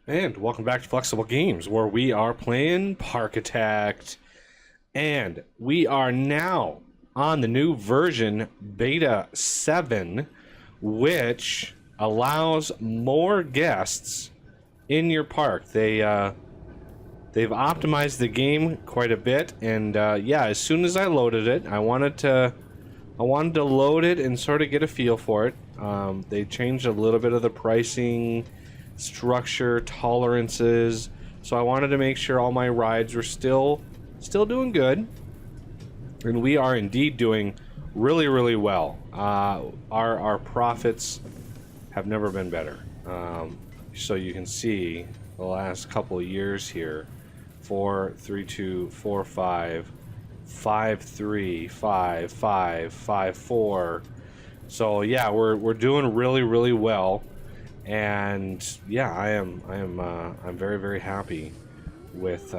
And welcome back to Flexible Games, where we are playing Parkitect. And we are now on the new version, Beta 7, which allows more guests in your park. They've optimized the game quite a bit, and yeah, as soon as I loaded it, I wanted to load it and sort of get a feel for it. They changed a little bit of the pricing structure, tolerances, so I wanted to make sure all my rides were still doing good, and we are indeed doing really well. Our profits have never been better. So you can see the last couple of years here: 4 3 2 4 5 5 3 5 5 5 4. So yeah, we're doing really well. And yeah, I'm very happy with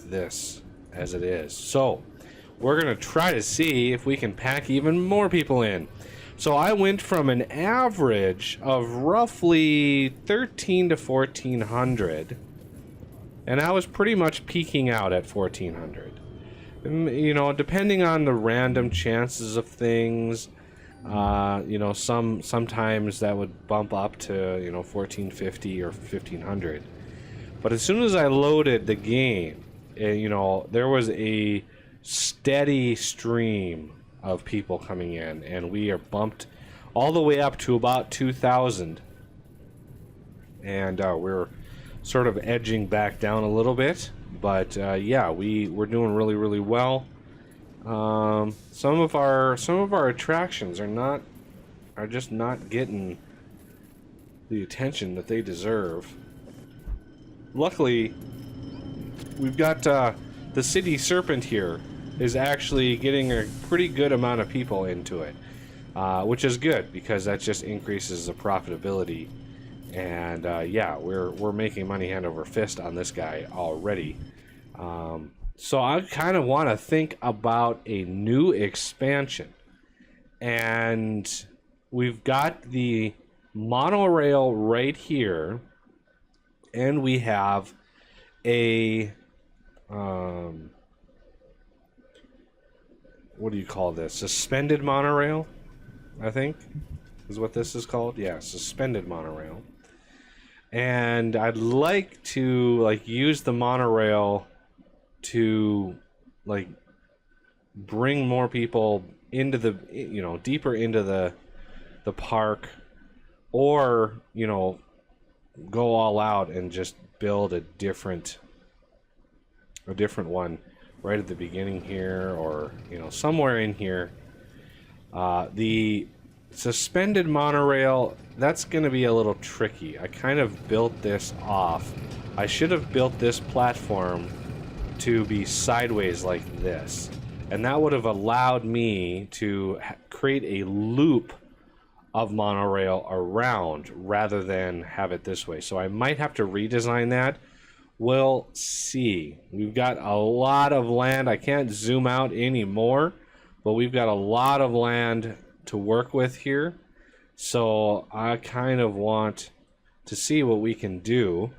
this as it is. So we're gonna try to see if we can pack even more people in. So I went from an average of roughly 13 to 1400, and I was pretty much peaking out at 1400. You know, depending on the random chances of things. You know, sometimes that would bump up to, you know, 1450 or 1500. But as soon as I loaded the game, you know, there was a steady stream of people coming in, and we are bumped all the way up to about 2000. And we're sort of edging back down a little bit, but yeah, we're doing really well. Some of our attractions are just not getting the attention that they deserve. Luckily, we've got the city serpent here is actually getting a pretty good amount of people into it, which is good because that just increases the profitability. And yeah, we're making money hand over fist on this guy already. So I kind of want to think about a new expansion, and we've got the monorail right here, and we have a what do you call this? Suspended monorail, I think is what this is called. Yeah, suspended monorail. And I'd like to use the monorail to bring more people into the, you know, deeper into the park, or, you know, go all out and just build a different one right at the beginning here, or, you know, somewhere in here. The suspended monorail, that's going to be a little tricky. I kind of built this off. I should have built this platform to be sideways like this, and that would have allowed me to create a loop of monorail around rather than have it this way. So I might have to redesign that. We'll see. We've got a lot of land. I can't zoom out anymore, but we've got a lot of land to work with here, so I kind of want to see what we can do.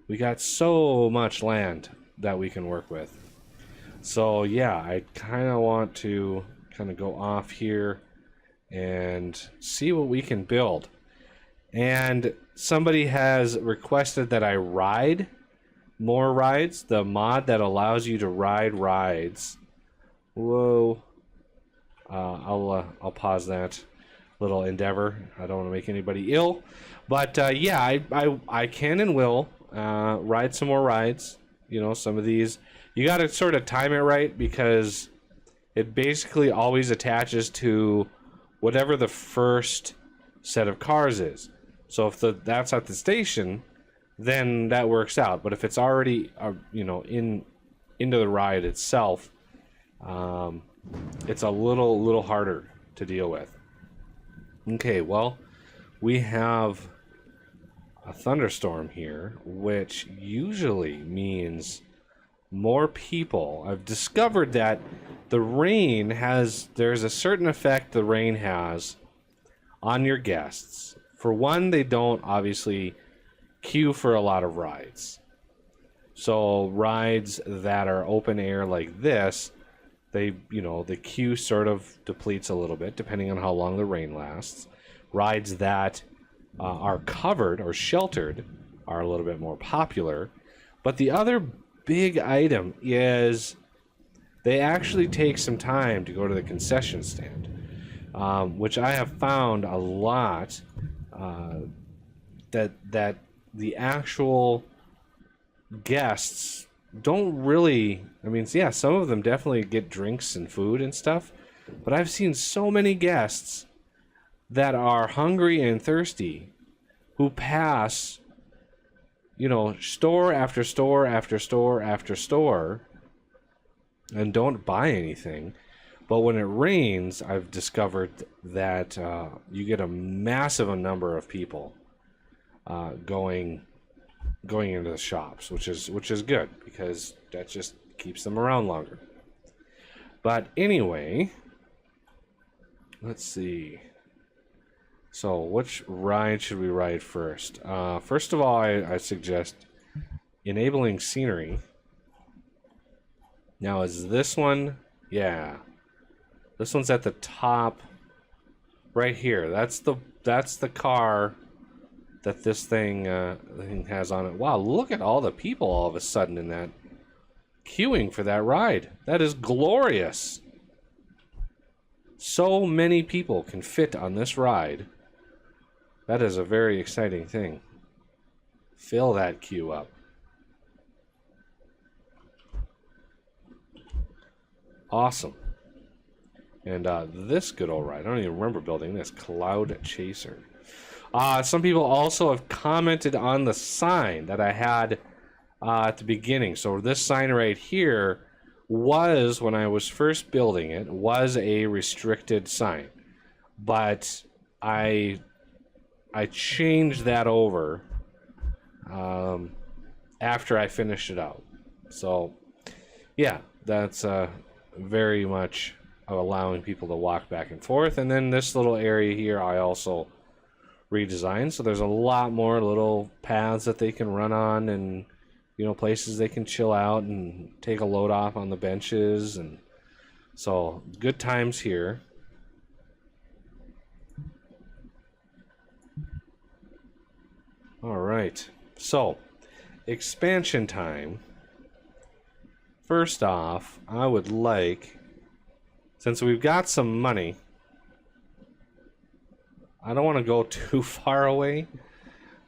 We got so much land that we can work with. So yeah, I kind of want to go off here and see what we can build. And somebody has requested that I ride more rides, the mod that allows you to ride rides. Whoa. I'll pause that little endeavor. I don't want to make anybody ill, but yeah, I can and will ride some more rides. You know, some of these, you got to sort of time it right, because it basically always attaches to whatever the first set of cars is. So if that's at the station, then that works out. But if it's already, you know, into the ride itself, it's a little harder to deal with. Okay, well, we have a thunderstorm here, which usually means more people. I've discovered that the rain there's a certain effect the rain has on your guests. For one, they don't obviously queue for a lot of rides. So rides that are open air like this, they, you know, the queue sort of depletes a little bit depending on how long the rain lasts. Rides that are covered or sheltered are a little bit more popular. But the other big item is they actually take some time to go to the concession stand, which I have found a lot that the actual guests don't really, I mean, yeah, some of them definitely get drinks and food and stuff, but I've seen so many guests that are hungry and thirsty who pass, you know, store after store after store after store and don't buy anything. But when it rains, I've discovered that you get a massive number of people going into the shops, which is good because that just keeps them around longer. But anyway, let's see. So which ride should we ride first? First of all, I suggest enabling scenery. Now, is this one? Yeah. This one's at the top right here. That's the car that this thing has on it. Wow, look at all the people all of a sudden in that queuing for that ride. That is glorious. So many people can fit on this ride. That is a very exciting thing. Fill that queue up. Awesome. And this good old ride, I don't even remember building this, Cloud Chaser. Some people also have commented on the sign that I had at the beginning. So this sign right here was, when I was first building it, was a restricted sign. But I changed that over after I finished it out. So, yeah, that's very much allowing people to walk back and forth. And then this little area here I also redesigned, so there's a lot more little paths that they can run on, and you know, places they can chill out and take a load off on the benches, and so good times here. All right, so expansion time. First off, I would like, since we've got some money, I don't want to go too far away,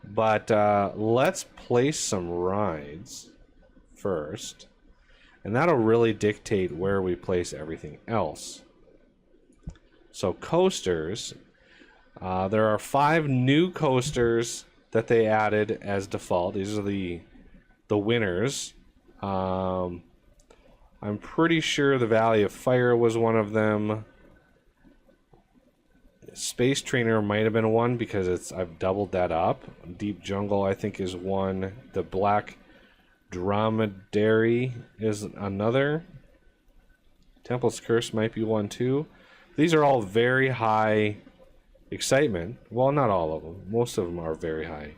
but let's place some rides first, and that'll really dictate where we place everything else. So coasters, there are 5 new coasters that they added as default. These are the winners. I'm pretty sure the Valley of Fire was one of them. Space Trainer might have been one because I've doubled that up. Deep Jungle, I think, is one. The Black Dromedary is another. Temple's Curse might be one too. These are all very high excitement. Well, not all of them. Most of them are very high.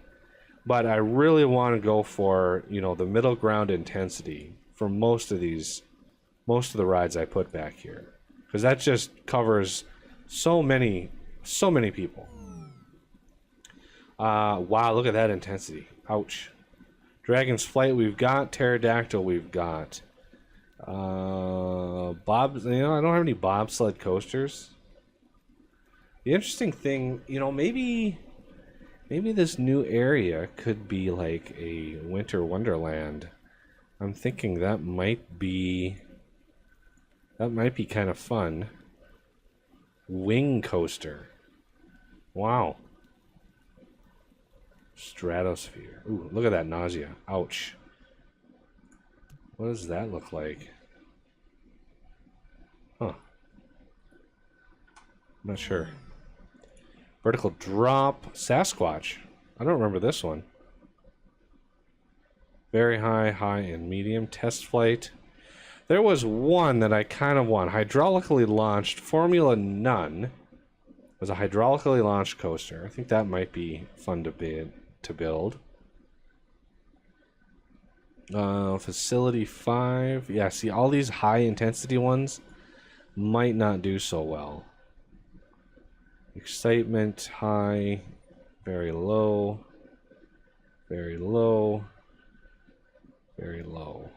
But I really want to go for, you know, the middle ground intensity for most of the rides I put back here, because that just covers so many people. Wow, look at that intensity. Ouch. Dragon's Flight we've got. Pterodactyl we've got. You know, I don't have any bobsled coasters. The interesting thing, you know, maybe this new area could be like a winter wonderland. I'm thinking that might be kind of fun. Wing coaster. Wow. Stratosphere. Ooh, look at that nausea. Ouch. What does that look like? Huh. I'm not sure. Vertical drop. Sasquatch. I don't remember this one. Very high, high, and medium. Test flight. There was one that I kind of want. Hydraulically launched. Formula None was a hydraulically launched coaster. I think that might be fun to build. Facility 5. Yeah, see, all these high intensity ones might not do so well. Excitement high, very low, very low, very low.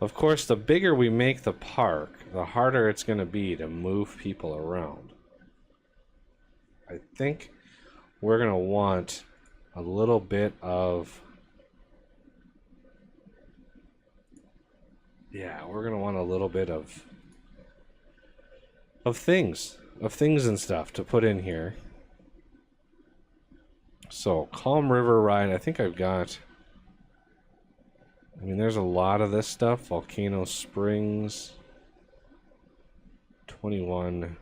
Of course, the bigger we make the park, the harder it's going to be to move people around. I think we're going to want a little bit of... Yeah, we're going to want a little bit of things and stuff to put in here. So, Calm River Ride, I think I've got... I mean, there's a lot of this stuff. Volcano Springs. 21.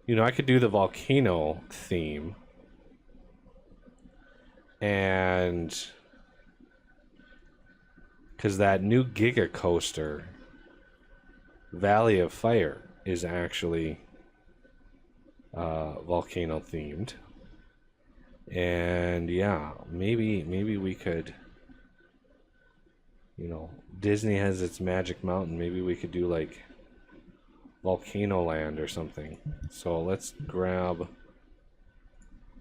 You know, I could do the volcano theme. And... because that new Giga Coaster, Valley of Fire, is actually volcano themed. And yeah, maybe we could, you know, Disney has its Magic Mountain. Maybe we could do like Volcano Land or something. So let's grab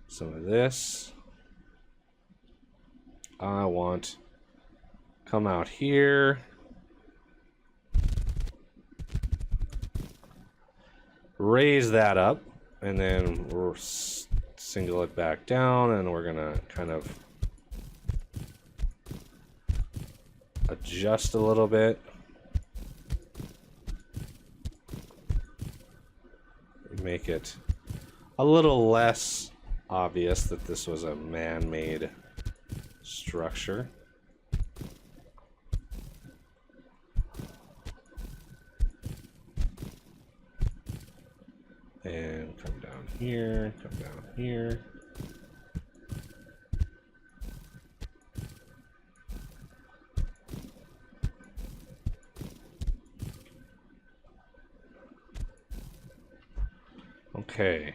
some of this. I want come out here. Raise that up, and then we're single it back down, and we're gonna kind of adjust a little bit. Make it a little less obvious that this was a man-made structure. And come down here, come down here. Okay.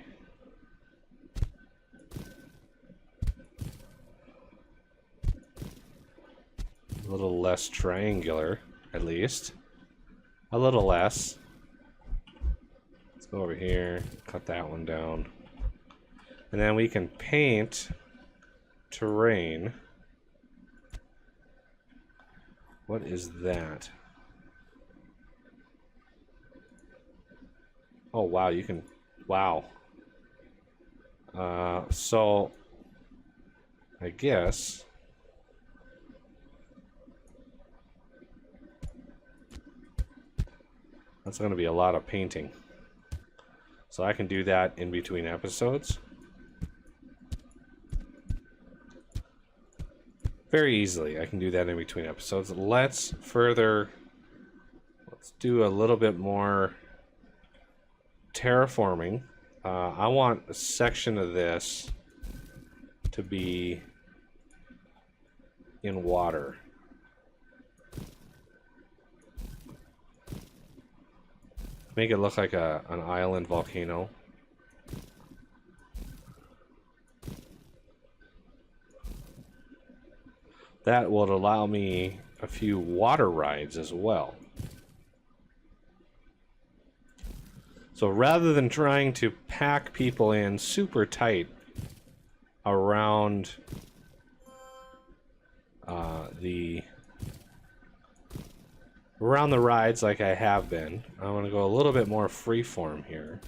A little less triangular, at least. A little less. Let's go over here, cut that one down. And then we can paint terrain. What is that? Oh, wow, you can... Wow. So, I guess... that's going to be a lot of painting. So I can do that in between episodes. Very easily, I can do that in between episodes. Let's do a little bit more terraforming. I want a section of this to be in water. Make it look like an island volcano. That will allow me a few water rides as well. So rather than trying to pack people in super tight around the rides like I have been, I want to go a little bit more freeform here.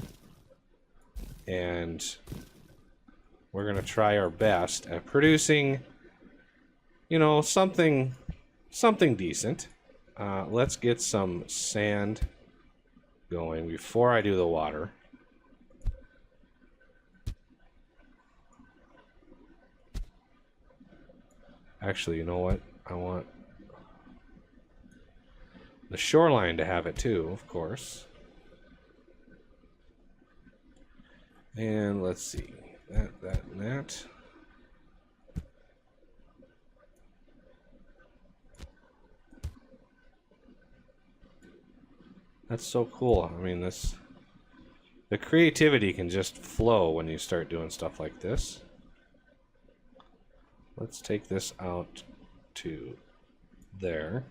And we're going to try our best at producing, you know, something decent. Let's get some sand going before I do the water. Actually, you know what? I want the shoreline to have it too, of course. And let's see. That, and that. That's so cool. I mean, the creativity can just flow when you start doing stuff like this. Let's take this out to there.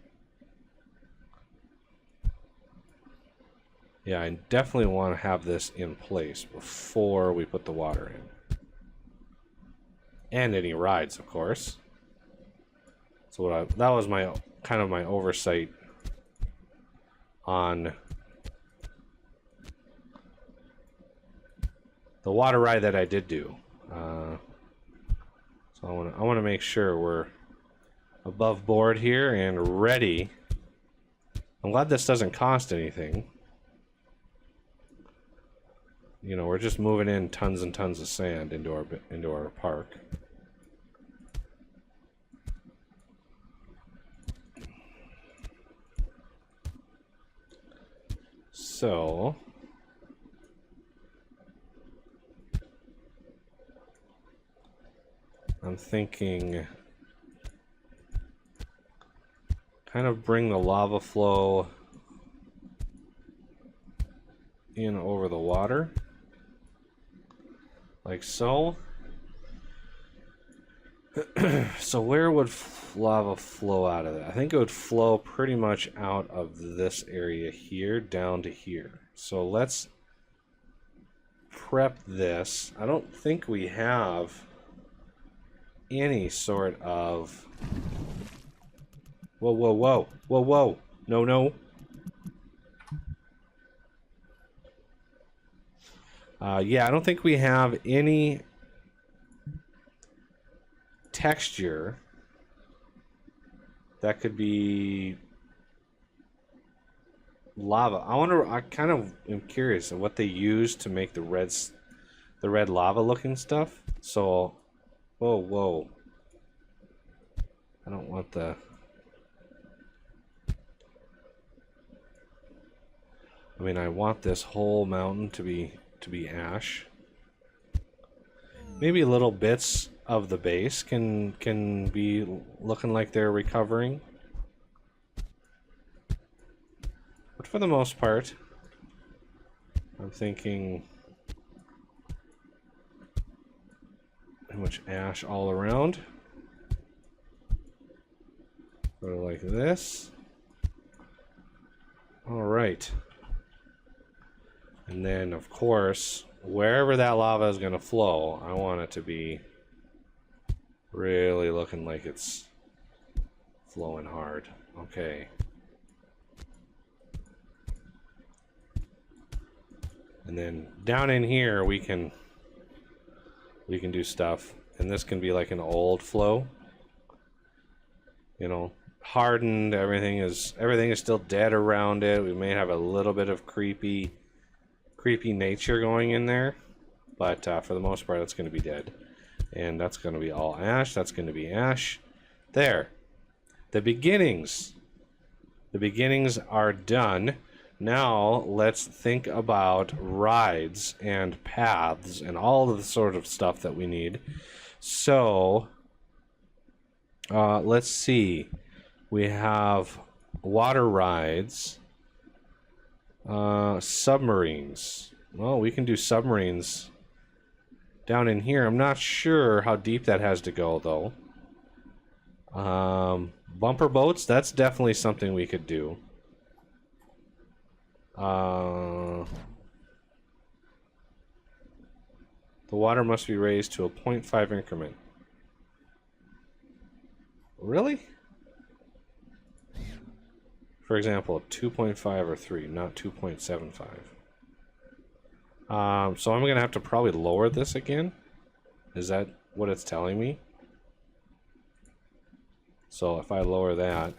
Yeah, I definitely want to have this in place before we put the water in. And any rides, of course. So that was my kind of my oversight on the water ride that I did do. So I want to make sure we're above board here and ready. I'm glad this doesn't cost anything. You know, we're just moving in tons and tons of sand into our park. So I'm thinking kind of bring the lava flow in over the water, like so. So where would lava flow out of that? I think it would flow pretty much out of this area here down to here. So let's prep this. I don't think we have any sort of... Whoa, whoa, whoa, whoa, whoa. No, no. Yeah, I don't think we have any texture that could be lava. I kind of am curious of what they use to make the red lava looking stuff. So, whoa, whoa. I don't want the... I mean, I want this whole mountain to be ash. Maybe little bits of the base can be looking like they're recovering. But for the most part, I'm thinking how much ash all around. Sort of like this. All right. And then, of course, wherever that lava is going to flow, I want it to be really looking like it's flowing hard. Okay. And then down in here, we can do stuff. And this can be like an old flow. You know, hardened. Everything is still dead around it. We may have a little bit of creepy nature going in there, but for the most part, it's going to be dead. And that's going to be all ash. That's going to be ash. There. The beginnings are done. Now let's think about rides and paths and all of the sort of stuff that we need. So let's see. We have water rides. Submarines. Well, we can do submarines down in here. I'm not sure how deep that has to go, though. Bumper boats, that's definitely something we could do. The water must be raised to a 0.5 increment. Really? For example, 2.5 or 3, not 2.75. So I'm going to have to probably lower this again. Is that what it's telling me? So if I lower that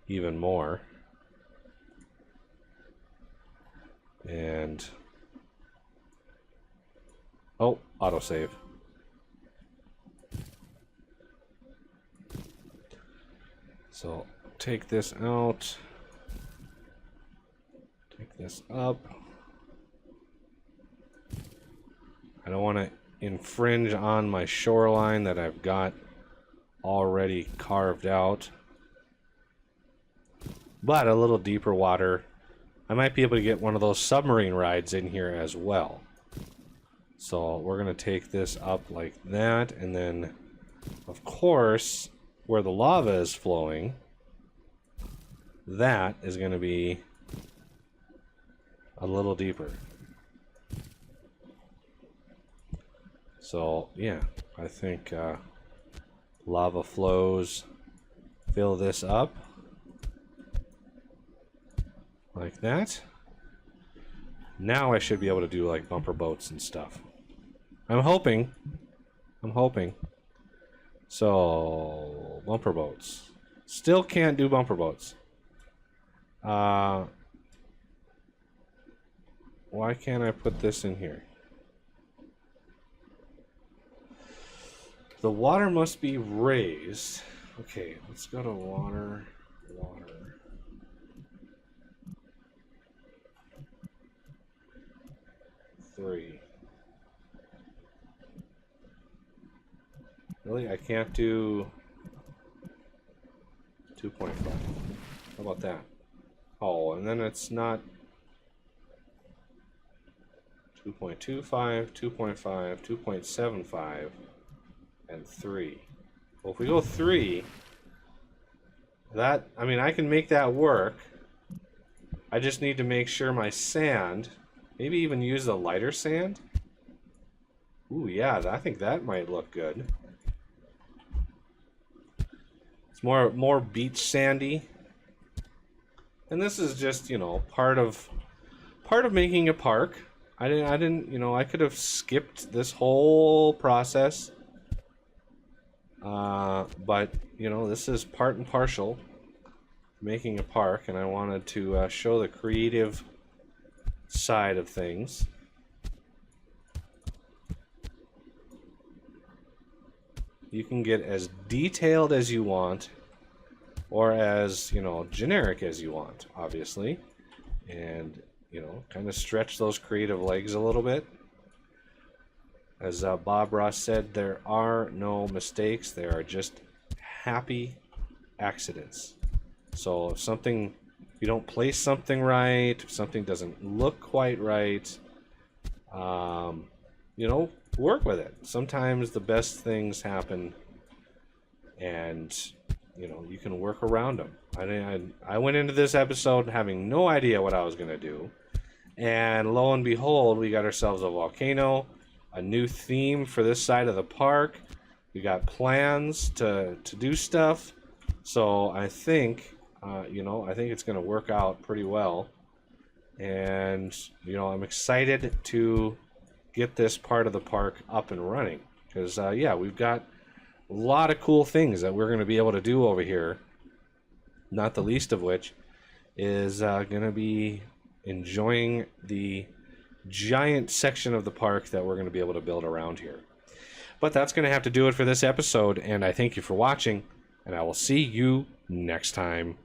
even more, and oh, autosave. So take this out, take this up. I don't want to infringe on my shoreline that I've got already carved out. But a little deeper water, I might be able to get one of those submarine rides in here as well. So we're going to take this up like that, and then, of course, where the lava is flowing, that is going to be a little deeper. So, yeah, I think lava flows fill this up like that. Now I should be able to do like bumper boats and stuff. I'm hoping. So, bumper boats. Still can't do bumper boats. Why can't I put this in here? The water must be raised. Okay, let's go to water. 3. Really? I can't do 2.5. How about that? Oh, and then it's not 2.25, 2.5, 2.75, and 3. Well, if we go 3, that, I mean, I can make that work. I just need to make sure my sand, maybe even use a lighter sand. Ooh, yeah, I think that might look good. It's more beach sandy. And this is just, you know, part of making a park. I didn't, you know, I could have skipped this whole process. But, you know, this is part and partial making a park, and I wanted to show the creative side of things. You can get as detailed as you want, or as, you know, generic as you want, obviously, and, you know, kind of stretch those creative legs a little bit. As Bob Ross said, there are no mistakes, there are just happy accidents. So if you don't place something right, if something doesn't look quite right, you know, work with it. Sometimes the best things happen, and, you know, you can work around them. I went into this episode having no idea what I was going to do, and lo and behold, we got ourselves a volcano, a new theme for this side of the park. We got plans to do stuff. So I think, you know, I think it's going to work out pretty well. And, you know, I'm excited to get this part of the park up and running. Because, yeah, we've got a lot of cool things that we're going to be able to do over here. Not the least of which is going to be enjoying the giant section of the park that we're going to be able to build around here. But that's going to have to do it for this episode, and I thank you for watching, and I will see you next time.